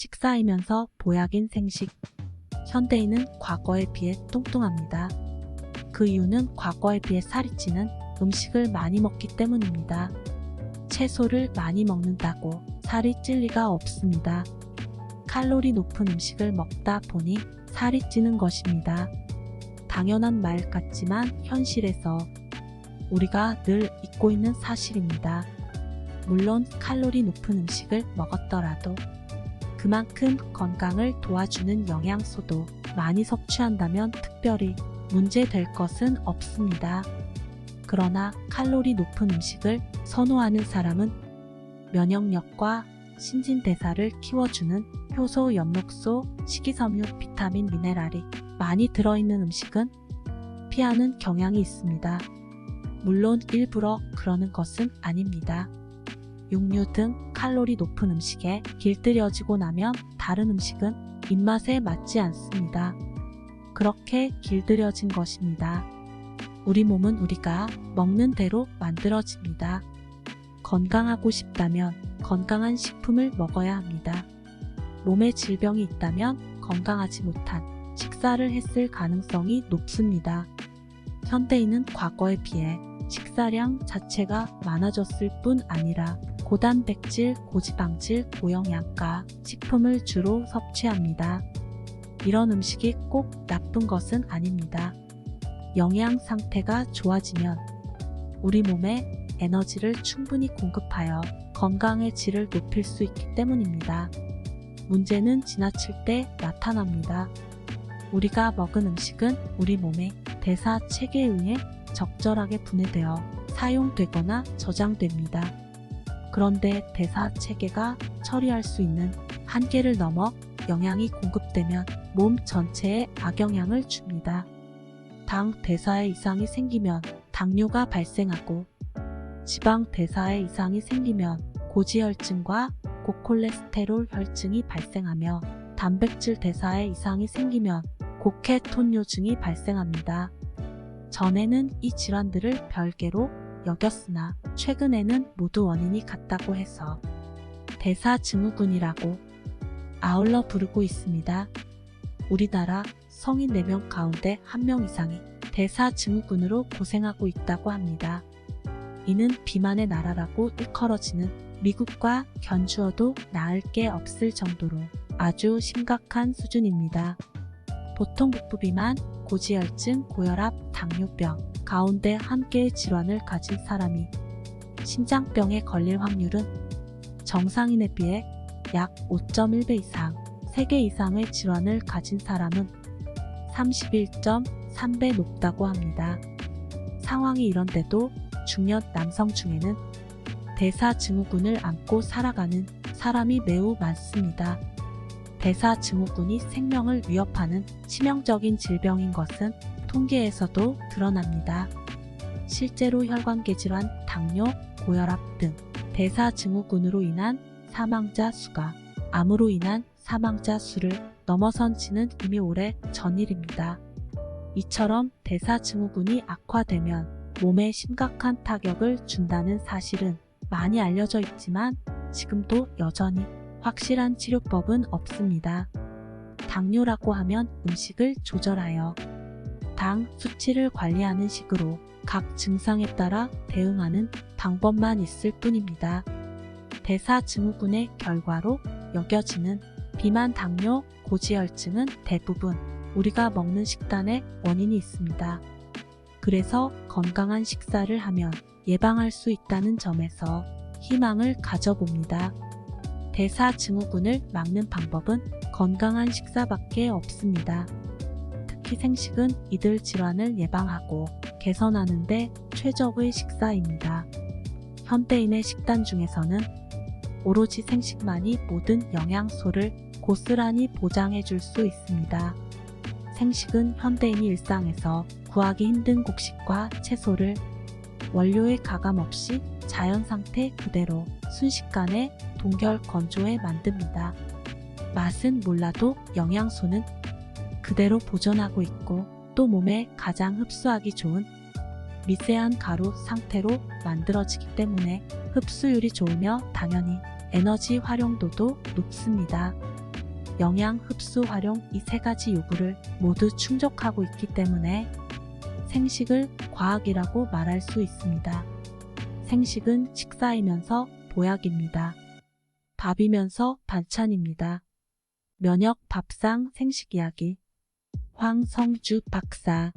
식사이면서 보약인 생식. 현대인은 과거에 비해 뚱뚱합니다. 그 이유는 과거에 비해 살이 찌는 음식을 많이 먹기 때문입니다. 채소를 많이 먹는다고 살이 찔 리가 없습니다. 칼로리 높은 음식을 먹다 보니 살이 찌는 것입니다. 당연한 말 같지만 현실에서 우리가 늘 잊고 있는 사실입니다. 물론 칼로리 높은 음식을 먹었더라도 그만큼 건강을 도와주는 영양소도 많이 섭취한다면 특별히 문제될 것은 없습니다. 그러나 칼로리 높은 음식을 선호하는 사람은 면역력과 신진대사를 키워주는 효소, 엽록소, 식이섬유, 비타민, 미네랄이 많이 들어있는 음식은 피하는 경향이 있습니다. 물론 일부러 그러는 것은 아닙니다. 육류 등 칼로리 높은 음식에 길들여지고 나면 다른 음식은 입맛에 맞지 않습니다. 그렇게 길들여진 것입니다. 우리 몸은 우리가 먹는 대로 만들어집니다. 건강하고 싶다면 건강한 식품을 먹어야 합니다. 몸에 질병이 있다면 건강하지 못한 식사를 했을 가능성이 높습니다. 현대인은 과거에 비해 식사량 자체가 많아졌을 뿐 아니라 고단백질, 고지방질, 고영양가 식품을 주로 섭취합니다. 이런 음식이 꼭 나쁜 것은 아닙니다. 영양 상태가 좋아지면 우리 몸에 에너지를 충분히 공급하여 건강의 질을 높일 수 있기 때문입니다. 문제는 지나칠 때 나타납니다. 우리가 먹은 음식은 우리 몸의 대사 체계에 의해 적절하게 분해되어 사용되거나 저장됩니다. 그런데 대사 체계가 처리할 수 있는 한계를 넘어 영양이 공급되면 몸 전체에 악영향을 줍니다. 당 대사에 이상이 생기면 당뇨가 발생하고 지방 대사에 이상이 생기면 고지혈증과 고콜레스테롤 혈증이 발생하며 단백질 대사에 이상이 생기면 고케톤요증이 발생합니다. 전에는 이 질환들을 별개로 여겼으나 최근에는 모두 원인이 같다고 해서 대사증후군이라고 아울러 부르고 있습니다. 우리나라 성인 4명 가운데 1명 이상이 대사증후군으로 고생하고 있다고 합니다. 이는 비만의 나라라고 일컬어지는 미국과 견주어도 나을 게 없을 정도로 아주 심각한 수준입니다. 보통 복부비만, 고지혈증, 고혈압, 당뇨병 가운데 한 개의 질환을 가진 사람이 심장병에 걸릴 확률은 정상인에 비해 약 5.1배 이상, 3개 이상의 질환을 가진 사람은 31.3배 높다고 합니다. 상황이 이런데도 중년 남성 중에는 대사증후군을 안고 살아가는 사람이 매우 많습니다. 대사증후군이 생명을 위협하는 치명적인 질병인 것은 통계에서도 드러납니다. 실제로 혈관계 질환, 당뇨, 고혈압 등 대사증후군으로 인한 사망자 수가 암으로 인한 사망자 수를 넘어선 지는 이미 오래 전 일입니다. 이처럼 대사증후군이 악화되면 몸에 심각한 타격을 준다는 사실은 많이 알려져 있지만 지금도 여전히 확실한 치료법은 없습니다. 당뇨라고 하면 음식을 조절하여 당 수치를 관리하는 식으로 각 증상에 따라 대응하는 방법만 있을 뿐입니다. 대사증후군의 결과로 여겨지는 비만, 당뇨, 고지혈증은 대부분 우리가 먹는 식단에 원인이 있습니다. 그래서 건강한 식사를 하면 예방할 수 있다는 점에서 희망을 가져봅니다. 대사증후군을 막는 방법은 건강한 식사밖에 없습니다. 특히 생식은 이들 질환을 예방하고 개선하는 데 최적의 식사입니다. 현대인의 식단 중에서는 오로지 생식만이 모든 영양소를 고스란히 보장해 줄 수 있습니다. 생식은 현대인이 일상에서 구하기 힘든 곡식과 채소를 원료에 가감 없이 자연 상태 그대로 순식간에 동결 건조해 만듭니다. 맛은 몰라도 영양소는 그대로 보존하고 있고 또 몸에 가장 흡수하기 좋은 미세한 가루 상태로 만들어지기 때문에 흡수율이 좋으며 당연히 에너지 활용도도 높습니다. 영양, 흡수, 활용 이 세 가지 요구를 모두 충족하고 있기 때문에 생식을 과학이라고 말할 수 있습니다. 생식은 식사이면서 보약입니다. 밥이면서 반찬입니다. 면역 밥상 생식 이야기 황성주 박사